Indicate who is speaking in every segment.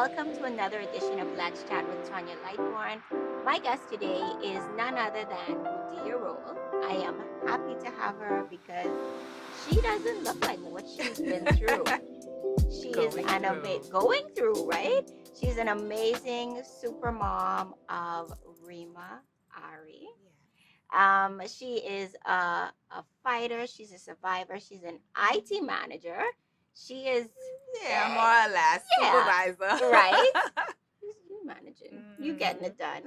Speaker 1: welcome to another edition of Let's Chat with Tanya Lightborn. My guest today is none other than Rudia Rolle. I am happy to have her because she doesn't look like what she's been through. She is going through, right? She's an amazing super mom of Rhema-Ari. She is a fighter. She's a survivor. She's an IT manager. She is
Speaker 2: more or less supervisor.
Speaker 1: right. You managing, you getting it done.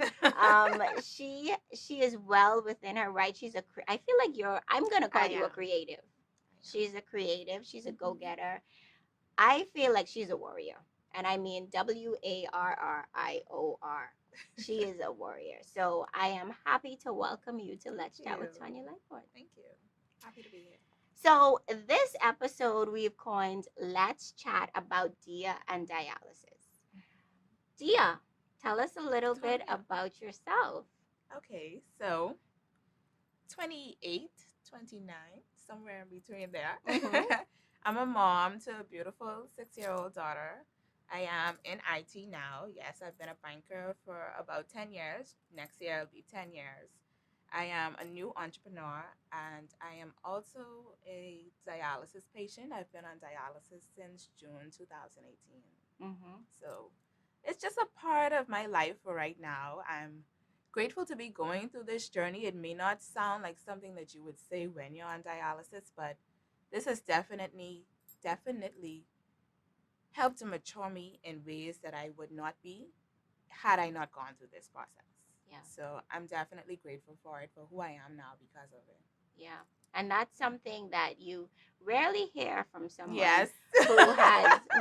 Speaker 1: She is well within her right. I feel like I'm gonna call you a creative. She's a creative. She's a go getter. I feel like she's a warrior, and I mean WARRIOR. She is a warrior. So I am happy to welcome you to Let's Chat with Tanya Lightborn.
Speaker 2: Thank you. Happy to be here.
Speaker 1: So this episode we've coined Let's Chat about Dia and dialysis. Dia, tell us a little bit about yourself.
Speaker 2: Okay, so 28, 29, somewhere in between there. Mm-hmm. I'm a mom to a beautiful 6-year-old daughter. I am in IT now. Yes, I've been a banker for about 10 years. Next year, it'll be 10 years. I am a new entrepreneur, and I am also a dialysis patient. I've been on dialysis since June 2018. Mm-hmm. So it's just a part of my life for right now. I'm grateful to be going through this journey. It may not sound like something that you would say when you're on dialysis, but this has definitely helped to mature me in ways that I would not be had I not gone through this process. Yeah. So I'm definitely grateful for it, for who I am now because of it.
Speaker 1: Yeah. And that's something that you rarely hear from someone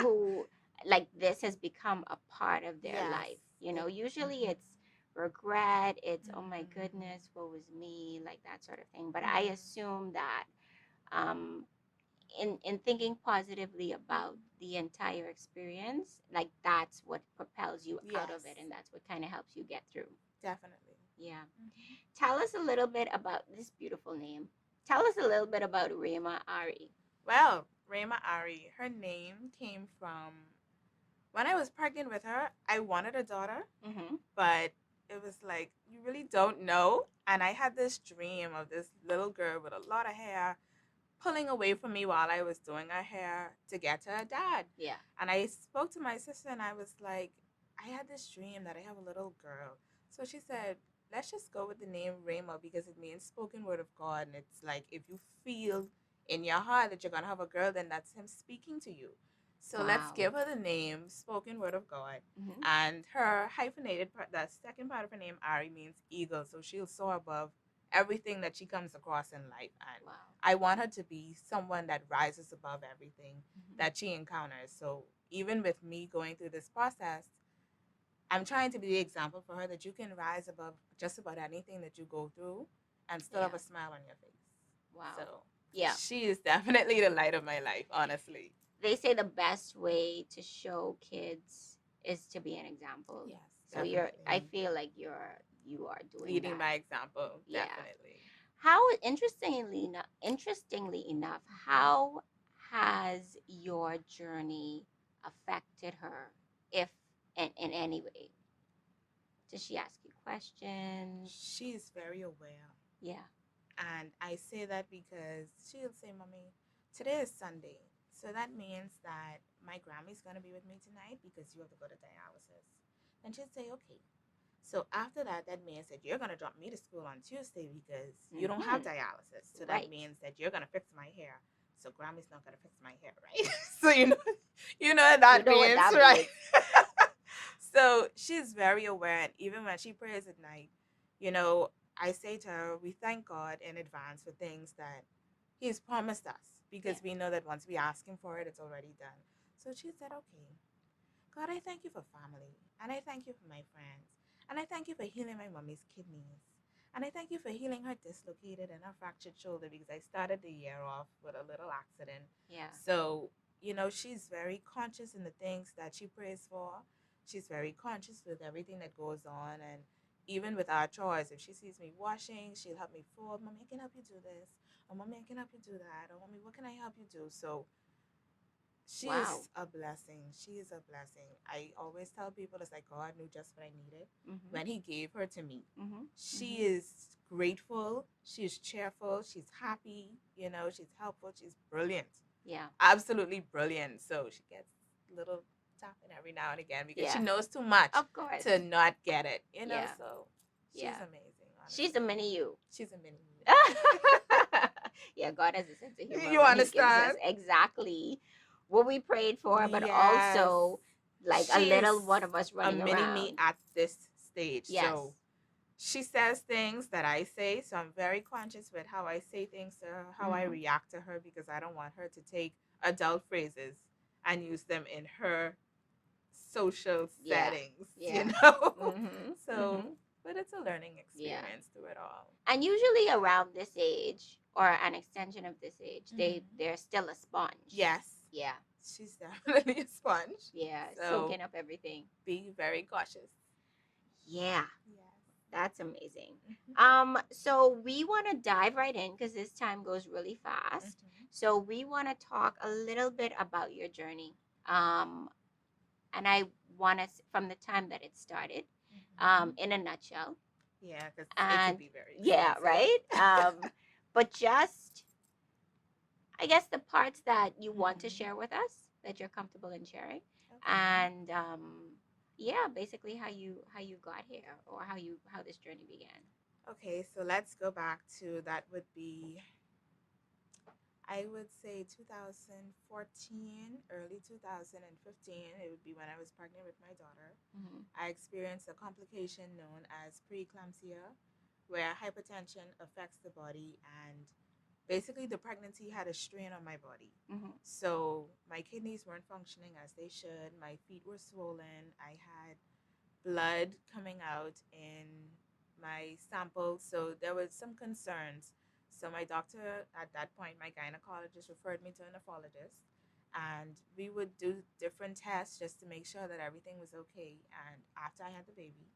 Speaker 1: who like this has become a part of their life. You know, usually it's regret, it's oh my goodness, what was me, like that sort of thing. But I assume that in thinking positively about the entire experience, like that's what propels you out of it, and that's what kind of helps you get through.
Speaker 2: Definitely.
Speaker 1: Yeah. Mm-hmm. Tell us a little bit about this beautiful name. Tell us a little bit about Rhema-Ari.
Speaker 2: Well, Rhema-Ari, her name came from when I was pregnant with her. I wanted a daughter, but it was like, you really don't know. And I had this dream of this little girl with a lot of hair pulling away from me while I was doing her hair to get to her dad.
Speaker 1: Yeah.
Speaker 2: And I spoke to my sister and I was like, I had this dream that I have a little girl. So she said, let's just go with the name Rhema because it means spoken word of God. And it's like, if you feel in your heart that you're going to have a girl, then that's him speaking to you. So let's give her the name spoken word of God. Mm-hmm. And her hyphenated part, the second part of her name, Ari, means eagle. So she'll soar above everything that she comes across in life. And I want her to be someone that rises above everything that she encounters. So even with me going through this process, I'm trying to be the example for her that you can rise above just about anything that you go through and still have a smile on your face.
Speaker 1: Wow.
Speaker 2: So
Speaker 1: yeah,
Speaker 2: she is definitely the light of my life, honestly.
Speaker 1: They say the best way to show kids is to be an example.
Speaker 2: Yes.
Speaker 1: So I feel like you are doing
Speaker 2: leading
Speaker 1: that.
Speaker 2: by example. Yeah. Definitely.
Speaker 1: How interestingly enough, how has your journey affected her, if in any way? Does she ask you questions?
Speaker 2: She's very aware.
Speaker 1: Yeah.
Speaker 2: And I say that because she'll say, Mommy, today is Sunday. So that means that my Grammy's going to be with me tonight because you have to go to dialysis. And she'll say, okay. So after that, that means that you're going to drop me to school on Tuesday because you don't have dialysis. So that means that you're going to fix my hair. So Grammy's not going to fix my hair, right? So you know what that means, right? So she's very aware. And even when she prays at night, I say to her, we thank God in advance for things that He's promised us because we know that once we ask Him for it, it's already done. So she said, okay, God, I thank you for family. And I thank you for my friends. And I thank you for healing my mommy's kidneys. And I thank you for healing her dislocated and her fractured shoulder because I started the year off with a little accident.
Speaker 1: Yeah.
Speaker 2: So, she's very conscious in the things that she prays for. She's very conscious with everything that goes on. And even with our chores, if she sees me washing, she'll help me fold. Mommy, I can help you do this. Or Mommy, I can help you do that. Or Mommy, what can I help you do? So She
Speaker 1: Wow.
Speaker 2: is a blessing. She is a blessing. I always tell people it's like God knew just what I needed
Speaker 1: Mm-hmm.
Speaker 2: when He gave her to me.
Speaker 1: Mm-hmm.
Speaker 2: She
Speaker 1: Mm-hmm.
Speaker 2: is grateful. She is cheerful. She's happy. She's helpful. She's brilliant.
Speaker 1: Yeah.
Speaker 2: Absolutely brilliant. So she gets a little tapping every now and again because she
Speaker 1: Yeah.
Speaker 2: knows too much
Speaker 1: Of course.
Speaker 2: to not get it.
Speaker 1: Yeah.
Speaker 2: So she's
Speaker 1: Yeah.
Speaker 2: amazing,
Speaker 1: She's
Speaker 2: honestly.
Speaker 1: a mini you.
Speaker 2: She's a mini me.
Speaker 1: Yeah, God has a sense of humor
Speaker 2: You
Speaker 1: when He gives us
Speaker 2: understand?
Speaker 1: exactly what we prayed for, but
Speaker 2: Yes.
Speaker 1: also like a
Speaker 2: She's
Speaker 1: little one of us
Speaker 2: a
Speaker 1: running
Speaker 2: mini me
Speaker 1: around.
Speaker 2: at this stage.
Speaker 1: Yes.
Speaker 2: So she says things that I say, so I'm very conscious with how I say things to her, how I
Speaker 1: Mm-hmm.
Speaker 2: react to her, because I don't want her to take adult phrases and use them in her social
Speaker 1: Yeah.
Speaker 2: settings,
Speaker 1: Yeah. Mm-hmm.
Speaker 2: So,
Speaker 1: Mm-hmm.
Speaker 2: but it's a learning
Speaker 1: Yeah.
Speaker 2: experience through it all.
Speaker 1: And usually around this age or an extension of this age, they're still a sponge.
Speaker 2: Yes.
Speaker 1: Yeah.
Speaker 2: She's definitely a sponge.
Speaker 1: Yeah.
Speaker 2: So
Speaker 1: Soaking up everything.
Speaker 2: be very cautious.
Speaker 1: Yeah.
Speaker 2: Yes.
Speaker 1: That's amazing.
Speaker 2: Mm-hmm.
Speaker 1: So we want to dive right in because this time goes really fast.
Speaker 2: Mm-hmm.
Speaker 1: So we want to talk a little bit about your journey. And I want to from the time that it started,
Speaker 2: Mm-hmm.
Speaker 1: in a nutshell.
Speaker 2: Yeah, because it could
Speaker 1: And
Speaker 2: be very
Speaker 1: yeah,
Speaker 2: extensive.
Speaker 1: right. But just I guess the parts that you want to share with us that you're comfortable in sharing,
Speaker 2: Okay.
Speaker 1: and yeah, basically how you got here or how this journey began.
Speaker 2: Okay, so let's go back to that would be, I would say 2014, early 2015. It would be when I was pregnant with my daughter.
Speaker 1: Mm-hmm.
Speaker 2: I experienced a complication known as preeclampsia, where hypertension affects the body, and basically the pregnancy had a strain on my body.
Speaker 1: Mm-hmm.
Speaker 2: So my kidneys weren't functioning as they should. My feet were swollen. I had blood coming out in my samples. So there was some concerns. So my doctor at that point, my gynecologist, referred me to a nephrologist, and we would do different tests just to make sure that everything was okay. And after I had the baby,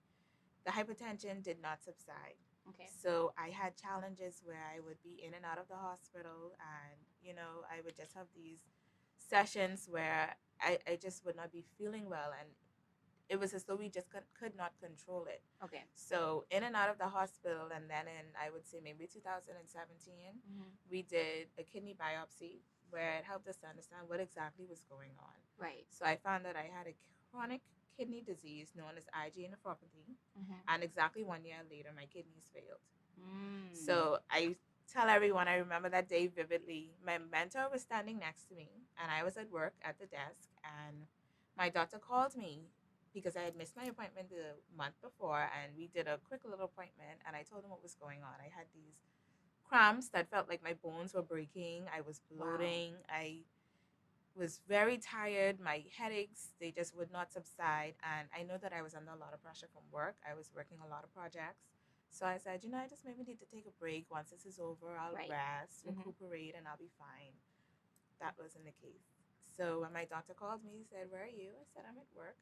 Speaker 2: the hypertension did not subside.
Speaker 1: Okay.
Speaker 2: So I had challenges where I would be in and out of the hospital, and I would just have these sessions where I just would not be feeling well, and it was as though we just could not control it.
Speaker 1: Okay.
Speaker 2: So in and out of the hospital, and then in, I would say, maybe 2017,
Speaker 1: Mm-hmm.
Speaker 2: we did a kidney biopsy where it helped us to understand what exactly was going on.
Speaker 1: Right.
Speaker 2: So I found that I had a chronic kidney disease known as IgA nephropathy,
Speaker 1: Mm-hmm.
Speaker 2: and exactly 1 year later, my kidneys failed.
Speaker 1: Mm.
Speaker 2: So I tell everyone, I remember that day vividly. My mentor was standing next to me, and I was at work at the desk, and my doctor called me because I had missed my appointment the month before, and we did a quick little appointment, and I told him what was going on. I had these cramps that felt like my bones were breaking. I was bloating. Wow. I was very tired. My headaches, they just would not subside. And I know that I was under a lot of pressure from work. I was working a lot of projects. So I said, I just maybe need to take a break. Once this is over, I'll rest, recuperate, and I'll be fine. That wasn't the case. So when my doctor called me, he said, where are you? I said, I'm at work.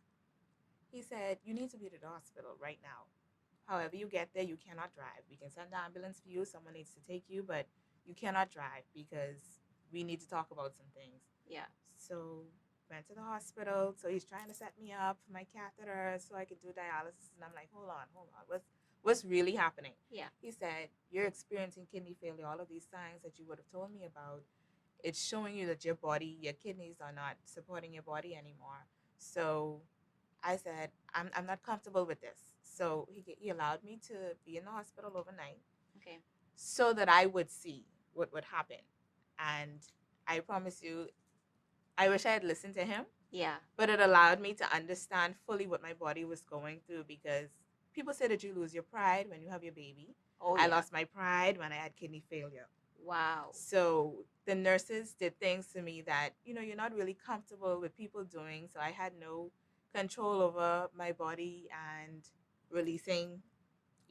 Speaker 2: He said, you need to be at the hospital right now. However you get there, you cannot drive. We can send the ambulance for you. Someone needs to take you, but you cannot drive because we need to talk about some things.
Speaker 1: Yeah.
Speaker 2: So went to the hospital. So he's trying to set me up for my catheter so I could do dialysis. And I'm like, hold on. What's really happening?
Speaker 1: Yeah.
Speaker 2: He said, you're experiencing kidney failure. All of these signs that you would have told me about, it's showing you that your kidneys are not supporting your body anymore. So I said, I'm not comfortable with this. So he allowed me to be in the hospital overnight.
Speaker 1: Okay.
Speaker 2: So that I would see what would happen. And I promise you, I wish I had listened to him.
Speaker 1: Yeah.
Speaker 2: But it allowed me to understand fully what my body was going through, because people say that you lose your pride when you have your baby.
Speaker 1: Oh,
Speaker 2: I lost my pride when I had kidney failure.
Speaker 1: Wow.
Speaker 2: So the nurses did things to me that, you're not really comfortable with people doing. So I had no control over my body and releasing,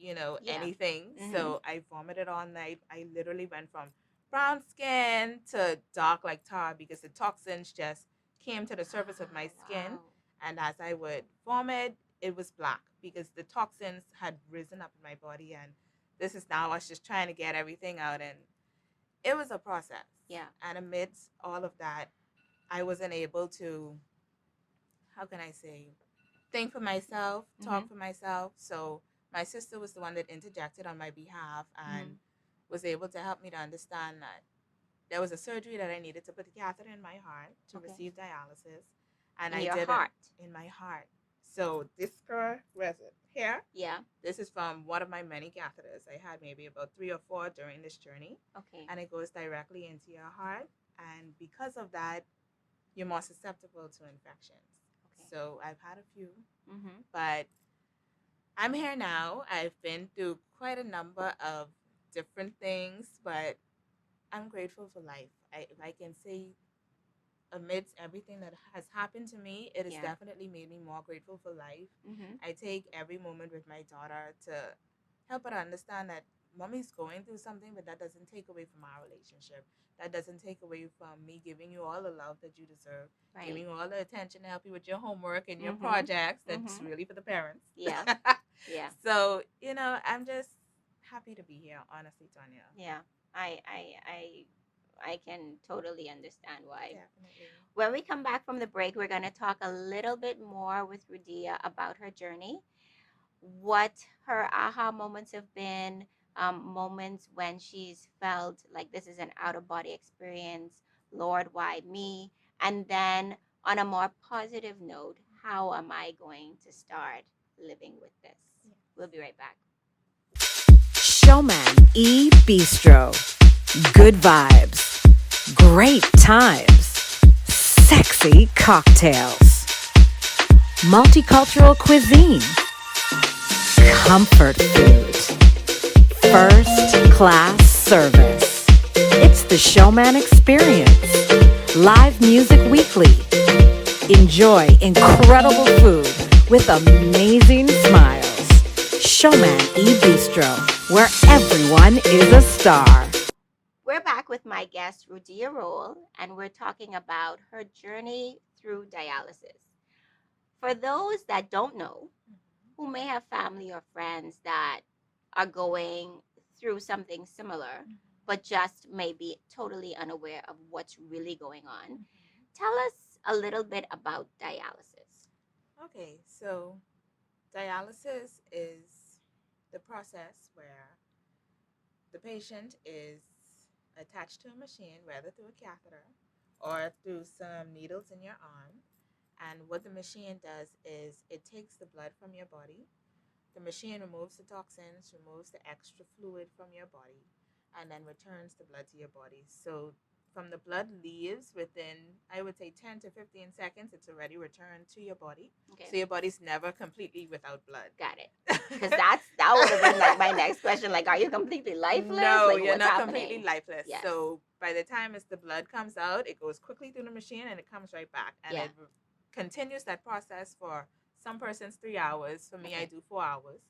Speaker 2: anything.
Speaker 1: Mm-hmm.
Speaker 2: So I vomited all night. I literally went from brown skin to dark like tar because the toxins just came to the surface of my skin.
Speaker 1: Wow.
Speaker 2: And as I would vomit, it was black because the toxins had risen up in my body. And this is now us just trying to get everything out. And it was a process.
Speaker 1: Yeah.
Speaker 2: And amidst all of that, I wasn't able to, how can I say, think for myself,
Speaker 1: Mm-hmm.
Speaker 2: talk for myself. So my sister was the one that interjected on my behalf and
Speaker 1: Mm-hmm.
Speaker 2: was able to help me to understand that there was a surgery that I needed to put a catheter in my heart to
Speaker 1: Okay.
Speaker 2: receive dialysis, and
Speaker 1: In
Speaker 2: I
Speaker 1: your
Speaker 2: didn't
Speaker 1: heart.
Speaker 2: in my heart. So this scar, where is it? Here.
Speaker 1: Yeah.
Speaker 2: This is from one of my many catheters. I had maybe about 3 or 4 during this journey,
Speaker 1: Okay.
Speaker 2: and it goes directly into your heart. And because of that, you're more susceptible to infections.
Speaker 1: Okay.
Speaker 2: So I've had a few,
Speaker 1: Mm-hmm.
Speaker 2: but I'm here now. I've been through quite a number of different things, but I'm grateful for life. If I can say, amidst everything that has happened to me, it has
Speaker 1: Yeah.
Speaker 2: definitely made me more grateful for life.
Speaker 1: Mm-hmm.
Speaker 2: I take every moment with my daughter to help her understand that mommy's going through something, but that doesn't take away from our relationship. That doesn't take away from me giving you all the love that you deserve,
Speaker 1: Right.
Speaker 2: giving you all the attention to help you with your homework and your
Speaker 1: Mm-hmm.
Speaker 2: projects. That's
Speaker 1: Mm-hmm.
Speaker 2: really for the parents.
Speaker 1: Yeah. Yeah.
Speaker 2: So, I'm just happy to be here, honestly, Tanya.
Speaker 1: Yeah. I can totally understand why.
Speaker 2: Definitely.
Speaker 1: When we come back from the break, we're going to talk a little bit more with Rudia about her journey, what her aha moments have been, moments when she's felt like this is an out of body experience. Lord, why me? And then on a more positive note, how am I going to start living with this?
Speaker 2: Yeah.
Speaker 1: We'll be right back.
Speaker 3: Showman E Bistro. Good vibes, great times, sexy cocktails, multicultural cuisine, comfort food, first class service. It's the Showman Experience. Live music weekly. Enjoy incredible food with amazing smiles. Showman E Bistro, where everyone is a star.
Speaker 1: We're back with my guest, Rudia Rolle, and we're talking about her journey through dialysis. For those that don't know, who may have family or friends that are going through something similar, but just may be totally unaware of what's really going on, tell us a little bit about dialysis.
Speaker 2: Okay, so dialysis is the process where the patient is attached to a machine, whether through a catheter or through some needles in your arm. And what the machine does is it takes the blood from your body. The machine removes the toxins, removes the extra fluid from your body, and then returns the blood to your body. So from the blood leaves within, I would say, 10 to 15 seconds, it's already returned to your body.
Speaker 1: Okay.
Speaker 2: So your body's never completely without blood.
Speaker 1: Got it. Because that would have been like my next question. Like, are you completely lifeless?
Speaker 2: No,
Speaker 1: like,
Speaker 2: you're
Speaker 1: what's
Speaker 2: not
Speaker 1: happening?
Speaker 2: completely lifeless.
Speaker 1: Yes.
Speaker 2: So by the time the blood comes out, it goes quickly through the machine and it comes right back. And
Speaker 1: Yeah.
Speaker 2: it continues that process for some persons 3 hours. For me, I
Speaker 1: Okay.
Speaker 2: do 4 hours.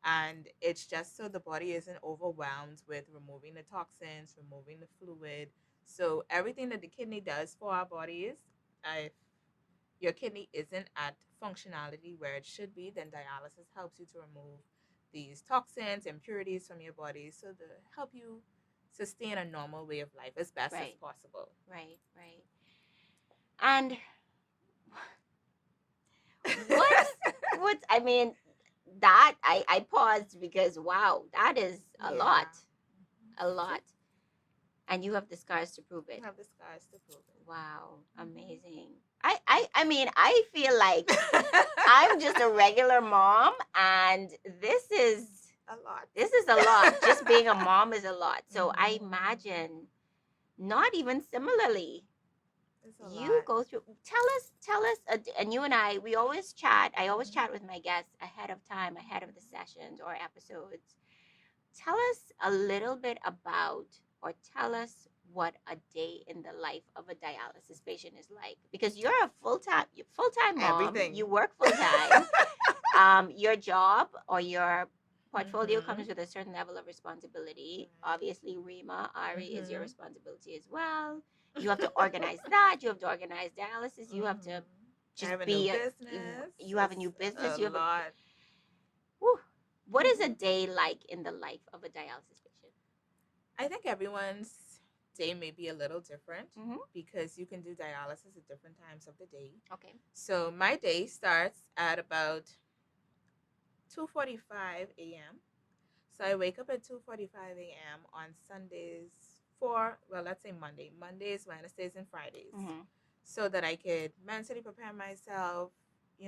Speaker 2: And it's just so the body isn't overwhelmed with removing the toxins, removing the fluid. So everything that the kidney does for our bodies, if your kidney isn't at functionality where it should be, then dialysis helps you to remove these toxins, impurities from your body, so to help you sustain a normal way of life as best as
Speaker 1: Right.
Speaker 2: possible.
Speaker 1: Right. Right. And what's I mean, that I paused because wow, that is a lot. A lot. And you have the scars to prove it.
Speaker 2: I have the scars to prove it.
Speaker 1: Wow, amazing. I mean, I feel like I'm just a regular mom, and this is
Speaker 2: a lot.
Speaker 1: This is a lot. Just being a mom is a lot. So I imagine, not even similarly, you
Speaker 2: lot.
Speaker 1: go through. Tell us, and you and we always chat. I always chat with my guests ahead of time, ahead of the sessions or episodes. Tell us a little bit about, or tell us what a day in the life of a dialysis patient is like, because you're a full-time mom.
Speaker 2: Everything.
Speaker 1: You work full-time. Your job or your portfolio comes with a certain level of responsibility.
Speaker 2: Right.
Speaker 1: Obviously, Rhema-Ari is your responsibility as well. You have to organize that. You have to organize dialysis. You have to just
Speaker 2: have a
Speaker 1: be
Speaker 2: new business.
Speaker 1: You have a new business.
Speaker 2: A
Speaker 1: You have
Speaker 2: lot.
Speaker 1: Whew. What is a day like in the life of a dialysis patient?
Speaker 2: I think everyone's day may be a little different
Speaker 1: Mm-hmm.
Speaker 2: because you can do dialysis at different times of the day.
Speaker 1: Okay.
Speaker 2: So my day starts at about 2:45 a.m. So I wake up at 2:45 a.m. on Sundays let's say Mondays, Wednesdays, and Fridays,
Speaker 1: Mm-hmm.
Speaker 2: so that I could mentally prepare myself.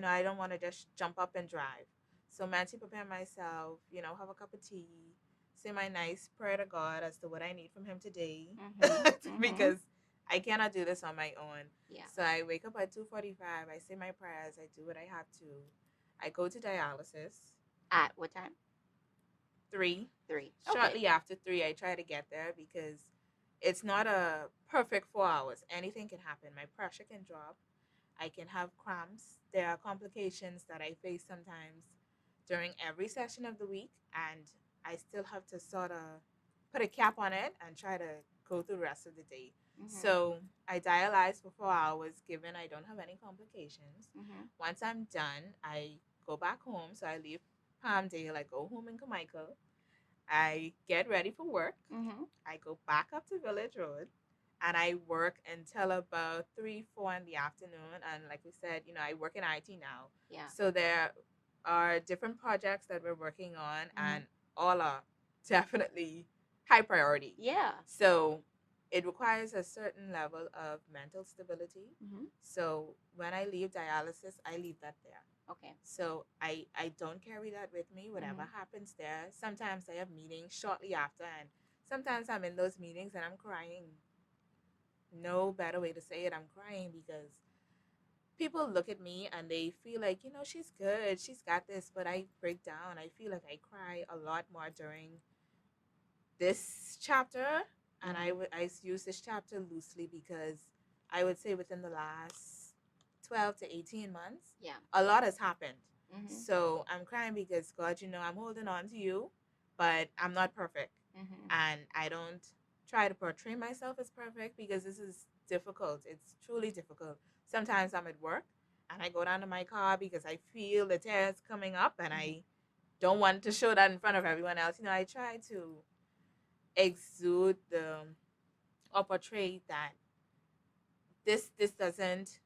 Speaker 2: I don't want to just jump up and drive. So mentally prepare myself, have a cup of tea, say my nice prayer to God as to what I need from him today,
Speaker 1: Mm-hmm.
Speaker 2: because I cannot do this on my own.
Speaker 1: Yeah.
Speaker 2: So I wake up at 2:45, I say my prayers, I do what I have to. I go to dialysis.
Speaker 1: At what time?
Speaker 2: 3.
Speaker 1: 3. Okay.
Speaker 2: Shortly after 3, I try to get there because it's not a perfect 4 hours. Anything can happen. My pressure can drop. I can have cramps. There are complications that I face sometimes during every session of the week, and I still have to sort of put a cap on it and try to go through the rest of the day.
Speaker 1: Mm-hmm.
Speaker 2: So I dialyze for 4 hours, given I don't have any complications.
Speaker 1: Mm-hmm.
Speaker 2: Once I'm done, I go back home. So I leave Palmdale. I go home in Carmichael. I get ready for work.
Speaker 1: Mm-hmm.
Speaker 2: I go back up to Village Road, and I work until about 3, 4 in the afternoon. And like we said, I work in IT now.
Speaker 1: Yeah.
Speaker 2: So there are different projects that we're working on,
Speaker 1: Mm-hmm.
Speaker 2: and all are definitely high priority.
Speaker 1: Yeah.
Speaker 2: So it requires a certain level of mental stability.
Speaker 1: Mm-hmm.
Speaker 2: So when I leave dialysis, I leave that there.
Speaker 1: Okay.
Speaker 2: So I don't carry that with me. Whatever happens there. Sometimes I have meetings shortly after, and sometimes I'm in those meetings and I'm crying. No better way to say it. I'm crying because people look at me and they feel like, she's good, she's got this, but I break down. I feel like I cry a lot more during this chapter, and I use this chapter loosely because I would say within the last 12 to 18 months,
Speaker 1: Yeah.
Speaker 2: a lot has happened.
Speaker 1: Mm-hmm.
Speaker 2: So I'm crying because, God, I'm holding on to you, but I'm not perfect.
Speaker 1: Mm-hmm.
Speaker 2: And I don't try to portray myself as perfect because this is difficult. It's truly difficult. Sometimes I'm at work and I go down to my car because I feel the tears coming up, and I don't want to show that in front of everyone else. I try to exude or portray that this doesn't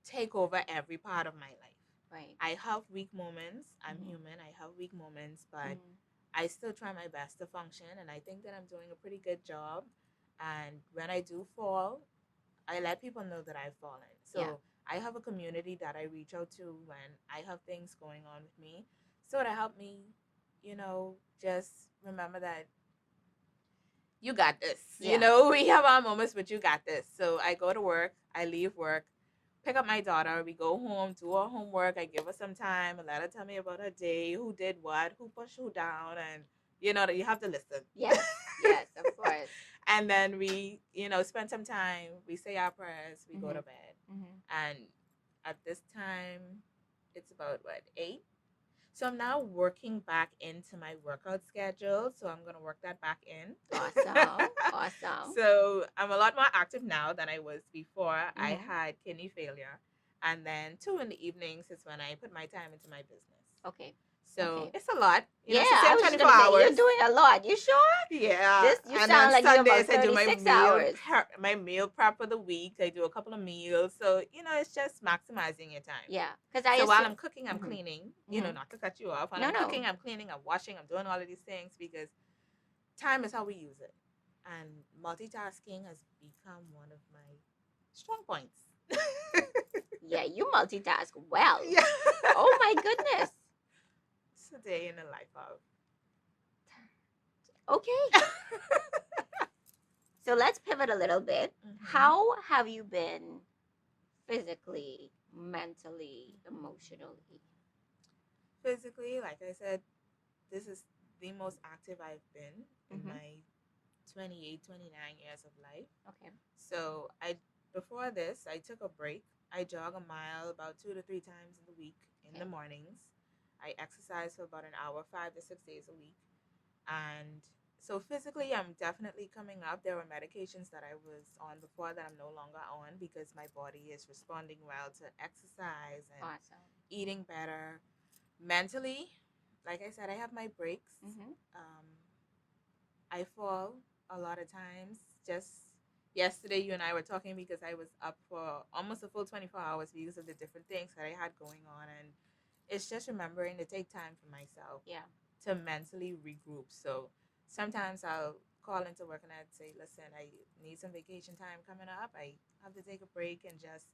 Speaker 2: take over every part of my life.
Speaker 1: Right.
Speaker 2: I have weak moments. I'm
Speaker 1: Mhm.
Speaker 2: human. I have weak moments, but
Speaker 1: Mhm.
Speaker 2: I still try my best to function, and I think that I'm doing a pretty good job. And when I do fall, I let people know that I've fallen. So
Speaker 1: Yeah.
Speaker 2: I have a community that I reach out to when I have things going on with me, so to help me, just remember that you got this.
Speaker 1: Yeah.
Speaker 2: We have our moments, but you got this. So I go to work, I leave work, pick up my daughter, we go home, do our homework, I give her some time and let her tell me about her day, who did what, who pushed who down, and that you have to listen.
Speaker 1: Yes. Yes, of course.
Speaker 2: And then we, spend some time, we say our prayers, we go to bed.
Speaker 1: Mm-hmm.
Speaker 2: And at this time, it's about what, 8? So I'm now working back into my workout schedule. So I'm going to work that back in.
Speaker 1: Awesome. Awesome.
Speaker 2: So I'm a lot more active now than I was before. I
Speaker 1: Mhm.
Speaker 2: had kidney failure. And then 2 in the evenings is when I put my time into my business.
Speaker 1: Okay.
Speaker 2: So
Speaker 1: Okay.
Speaker 2: it's a lot.
Speaker 1: Yeah,
Speaker 2: so say
Speaker 1: I
Speaker 2: I'm
Speaker 1: was just
Speaker 2: 24
Speaker 1: gonna say,
Speaker 2: hours.
Speaker 1: you're doing a lot. You sure?
Speaker 2: Yeah.
Speaker 1: You
Speaker 2: And
Speaker 1: sound
Speaker 2: on
Speaker 1: like you're about
Speaker 2: Sundays, I do my
Speaker 1: 36 hours.
Speaker 2: my meal prep for the week. I do a couple of meals. So, it's just maximizing your time.
Speaker 1: Yeah, because
Speaker 2: So while I'm cooking, I'm
Speaker 1: Mhm.
Speaker 2: cleaning.
Speaker 1: Mhm.
Speaker 2: Not to cut you off. When
Speaker 1: No,
Speaker 2: I'm
Speaker 1: no.
Speaker 2: cooking, I'm cleaning, I'm washing, I'm doing all of these things because time is how we use it. And multitasking has become one of my strong points.
Speaker 1: Yeah, you multitask well.
Speaker 2: Yeah.
Speaker 1: Oh my goodness.
Speaker 2: It's a day in the life of.
Speaker 1: Okay. So let's pivot a little bit.
Speaker 2: Mhm.
Speaker 1: How have you been physically, mentally, emotionally?
Speaker 2: Physically, like I said, this is the most active I've been in
Speaker 1: Mhm.
Speaker 2: my 28, 29 years of life.
Speaker 1: Okay.
Speaker 2: So before this, I took a break. I jog a mile about 2 to 3 times in the week in the mornings. I exercise for about an hour, 5 to 6 days a week. And so physically, I'm definitely coming up. There were medications that I was on before that I'm no longer on because my body is responding well to exercise and
Speaker 1: Awesome.
Speaker 2: eating better. Mentally, like I said, I have my breaks.
Speaker 1: Mhm.
Speaker 2: I fall a lot of times. just yesterday you and I were talking because I was up for almost a full 24 hours because of the different things that I had going on, and it's just remembering to take time for myself.
Speaker 1: Yeah.
Speaker 2: To mentally regroup. So sometimes I'll call into work and I'd say, listen, I need some vacation time coming up. I have to take a break, and just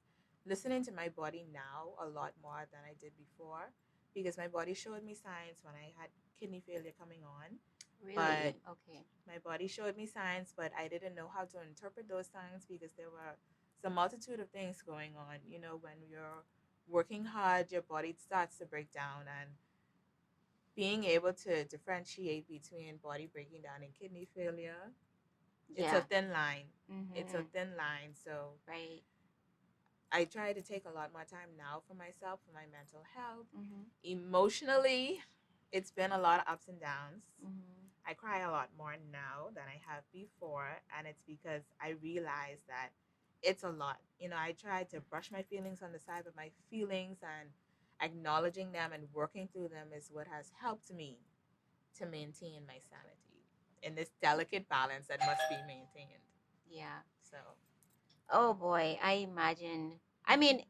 Speaker 2: listening to my body now a lot more than I did before, because my body showed me signs when I had kidney failure coming on.
Speaker 1: Really?
Speaker 2: But
Speaker 1: Okay.
Speaker 2: my body showed me signs, but I didn't know how to interpret those signs because there were some multitude of things going on. You know, when you're working hard, your body starts to break down, and being able to differentiate between body breaking down and kidney failure, it's a
Speaker 1: Yeah.
Speaker 2: thin line. It's a
Speaker 1: Mm-hmm.
Speaker 2: thin line. So
Speaker 1: Right.
Speaker 2: I try to take a lot more time now for myself, for my mental health.
Speaker 1: Mm-hmm.
Speaker 2: Emotionally, it's been a lot of ups and downs.
Speaker 1: Mm-hmm.
Speaker 2: I cry a lot more now than I have before, and it's because I realize that it's a lot. You know, I try to brush my feelings on the side, but my feelings and acknowledging them and working through them is what has helped me to maintain my sanity in this delicate balance that must be maintained.
Speaker 1: Yeah.
Speaker 2: So,
Speaker 1: Oh boy, I imagine. I mean,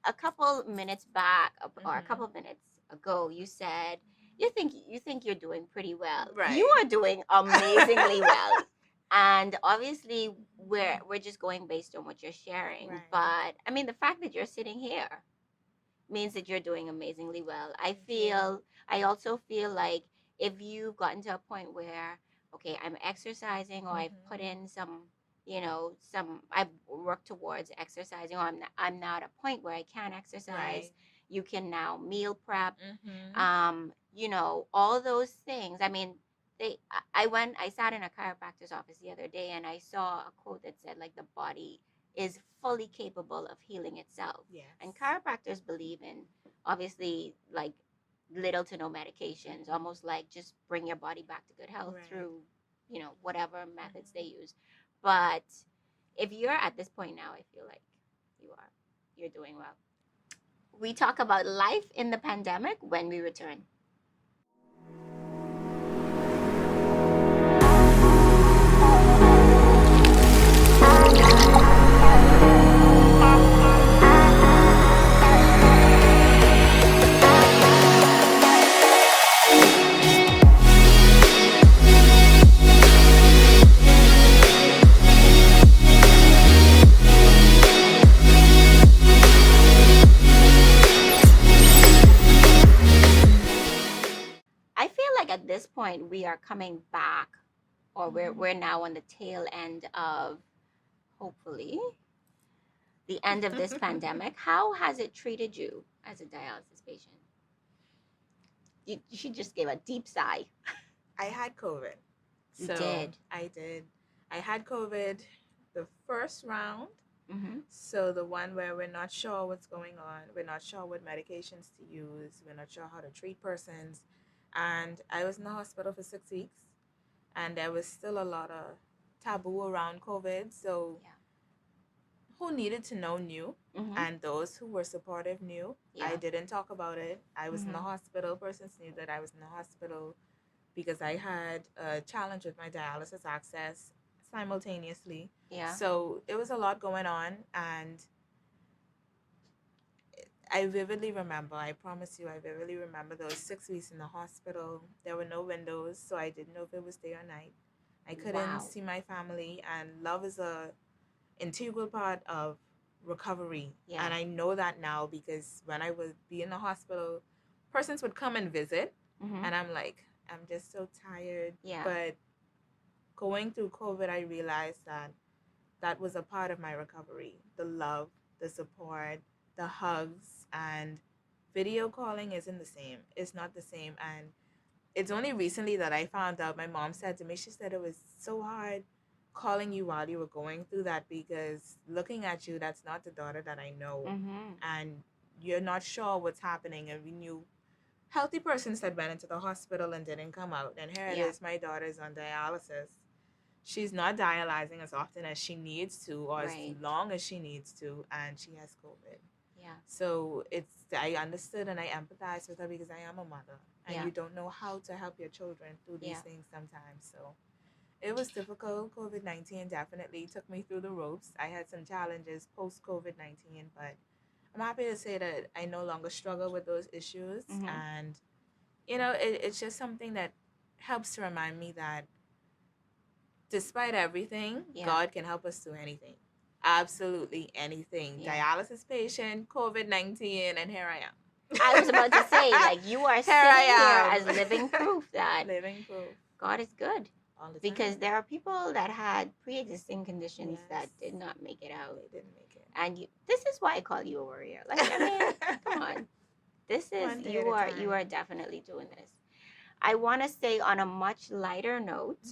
Speaker 1: a couple minutes back or a couple minutes ago, you said you think you're doing pretty well. You
Speaker 2: right.
Speaker 1: are doing amazingly well. And obviously we're just going based on what you're sharing.
Speaker 2: Right.
Speaker 1: But I mean the fact that you're sitting here means that you're doing amazingly well.
Speaker 2: Thank you.
Speaker 1: I also feel like if you've gotten to a point where, okay, I'm exercising or I've put in some, I've worked towards exercising or I'm now at a point where I can exercise,
Speaker 2: Right.
Speaker 1: you can now meal prep,
Speaker 2: Mm-hmm.
Speaker 1: all those things. I mean, I sat in a chiropractor's office the other day and I saw a quote that said like the body is fully capable of healing itself.
Speaker 2: Yes.
Speaker 1: And chiropractors believe in obviously like little to no medications, almost like just bring your body back to good health
Speaker 2: Right.
Speaker 1: through, whatever methods they use. But if you're at this point now, I feel like you're doing well. We talk about life in the pandemic when we return. I feel like at this point we are coming back, or we're now on the tail end of hopefully the end of this pandemic. How has it treated you as a dialysis patient? She just gave a deep sigh.
Speaker 2: I had COVID.
Speaker 1: You
Speaker 2: So
Speaker 1: did.
Speaker 2: I did. I had COVID the first round.
Speaker 1: Mm-hmm.
Speaker 2: So the one where we're not sure what's going on, we're not sure what medications to use, we're not sure how to treat persons. And I was in the hospital for 6 weeks, and there was still a lot of taboo around COVID. So
Speaker 1: Yeah.
Speaker 2: who needed to know knew,
Speaker 1: Mm-hmm.
Speaker 2: and those who were supportive knew.
Speaker 1: Yeah.
Speaker 2: I didn't talk about it. I was in the
Speaker 1: Mm-hmm.
Speaker 2: hospital. Persons knew that I was in the hospital because I had a challenge with my dialysis access simultaneously.
Speaker 1: Yeah.
Speaker 2: So there was a lot going on, and I vividly remember, I promise you, I vividly remember those 6 weeks in the hospital. There were no windows, so I didn't know if it was day or night. I couldn't
Speaker 1: Wow.
Speaker 2: see my family, and love is a integral part of recovery.
Speaker 1: Yeah.
Speaker 2: And I know that now because when I would be in the hospital, persons would come and visit,
Speaker 1: Mm-hmm.
Speaker 2: and I'm like, I'm just so tired.
Speaker 1: Yeah.
Speaker 2: But going through COVID, I realized that that was a part of my recovery. The love, the support, the hugs, and video calling isn't the same. It's not the same. And it's only recently that I found out. My mom said to me, she said it was so hard calling you while you were going through that, because looking at you, that's not the daughter that I know.
Speaker 1: Mm-hmm.
Speaker 2: And you're not sure what's happening. And we knew healthy persons that went into the hospital and didn't come out. And here it
Speaker 1: Yeah.
Speaker 2: is, my daughter's on dialysis. She's not dialyzing as often as she needs to, or
Speaker 1: Right.
Speaker 2: as long as she needs to, and she has COVID.
Speaker 1: Yeah.
Speaker 2: So I understood and I empathize with her because I am a mother, and
Speaker 1: Yeah.
Speaker 2: you don't know how to help your children through these
Speaker 1: Yeah.
Speaker 2: things sometimes. So it was difficult. COVID-19 definitely took me through the ropes. I had some challenges post COVID-19, but I'm happy to say that I no longer struggle with those issues.
Speaker 1: Mm-hmm.
Speaker 2: And, it's just something that helps to remind me that despite everything,
Speaker 1: Yeah.
Speaker 2: God can help us do anything. Absolutely anything.
Speaker 1: Yeah.
Speaker 2: Dialysis patient, COVID-19, and here I am.
Speaker 1: I was about to say, like, you are sitting here as living proof that
Speaker 2: living proof
Speaker 1: God is good.
Speaker 2: all the time.
Speaker 1: Because there are people that had pre-existing conditions that
Speaker 2: Yes.
Speaker 1: did not make it out.
Speaker 2: They didn't make it.
Speaker 1: And this is why I call you a warrior. Like, I mean, come on. This is,
Speaker 2: One day
Speaker 1: you
Speaker 2: at a
Speaker 1: are
Speaker 2: time.
Speaker 1: definitely doing this. I want to say on a much lighter note,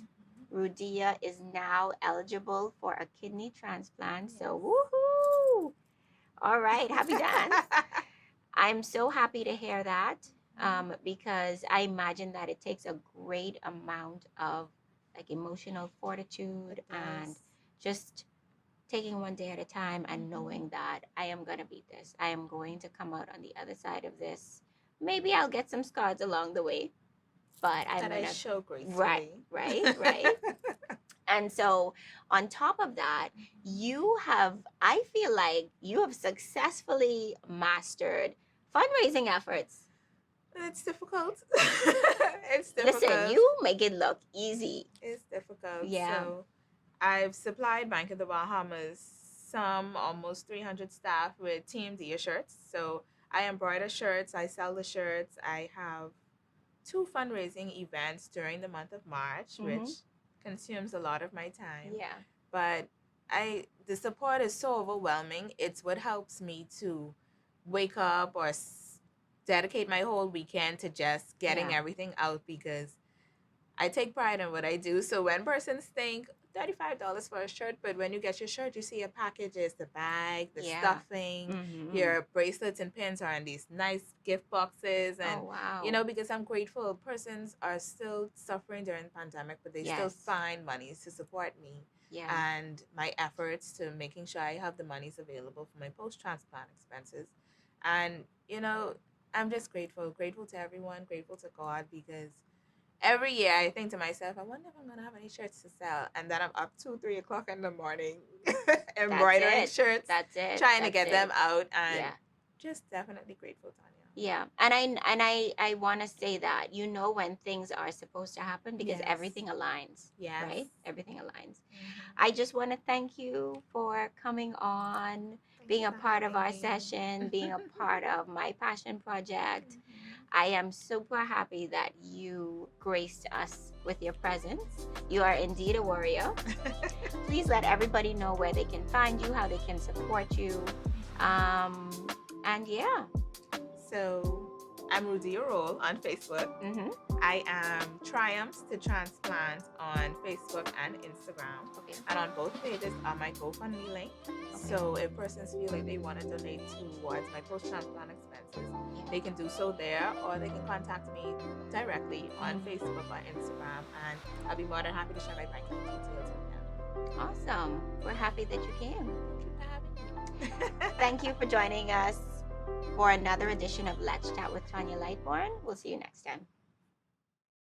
Speaker 1: Rudia is now eligible for a kidney transplant. So, woohoo! All right, happy dance. I'm so happy to hear that because I imagine that it takes a great amount of like emotional fortitude and just taking one day at a time and knowing that I am going to beat this. I am going to come out on the other side of this. Maybe I'll get some scars along the way, but I'm going to
Speaker 2: show gracefully.
Speaker 1: Right. And so on top of that, I feel like you have successfully mastered fundraising efforts.
Speaker 2: It's difficult. It's difficult.
Speaker 1: Listen, you make it look easy.
Speaker 2: It's difficult.
Speaker 1: Yeah.
Speaker 2: So I've supplied Bank of the Bahamas some almost 300 staff with Team Dia shirts. So I embroider shirts. I sell the shirts. I have 2 fundraising events during the month of March, which consumes a lot of my time.
Speaker 1: Yeah.
Speaker 2: But the support is so overwhelming. It's what helps me to wake up or dedicate my whole weekend to just getting everything out because I take pride in what I do. So when persons think $35 for a shirt, but when you get your shirt, you see a package is the bag, the stuffing, your bracelets and pins are in these nice gift boxes. And, because I'm grateful. Persons are still suffering during the pandemic, but they still find monies to support me.
Speaker 1: Yeah.
Speaker 2: And my efforts to making sure I have the monies available for my post-transplant expenses. And, I'm just grateful to everyone, grateful to God, because every year I think to myself, I wonder if I'm going to have any shirts to sell. And then I'm up 2-3 o'clock in the morning embroidering shirts.
Speaker 1: That's it.
Speaker 2: Trying to get them out. And
Speaker 1: Yeah.
Speaker 2: just definitely grateful, Tanya.
Speaker 1: Yeah. And I want to say that, when things are supposed to happen because everything aligns.
Speaker 2: Yes.
Speaker 1: Right? Everything aligns. I just want to thank you for coming on, being a part of our session, being a part of my passion project. I am super happy that you graced us with your presence. You are indeed a warrior. Please let everybody know where they can find you, how they can support you. And yeah.
Speaker 2: So I'm Rudia Rolle on Facebook. I am Triumphs to Transplant on Facebook and Instagram.
Speaker 1: Okay.
Speaker 2: And on both pages are my GoFundMe link. So if persons feel like they want to donate towards my post-transplant expenses, they can do so there, or they can contact me directly on Facebook or Instagram, and I'll be more than happy to share my banking details with them.
Speaker 1: Awesome. We're happy that you came.
Speaker 2: Thank you for having me.
Speaker 1: Thank you for joining us for another edition of Let's Chat with Tanya Lightborn. We'll see you next time.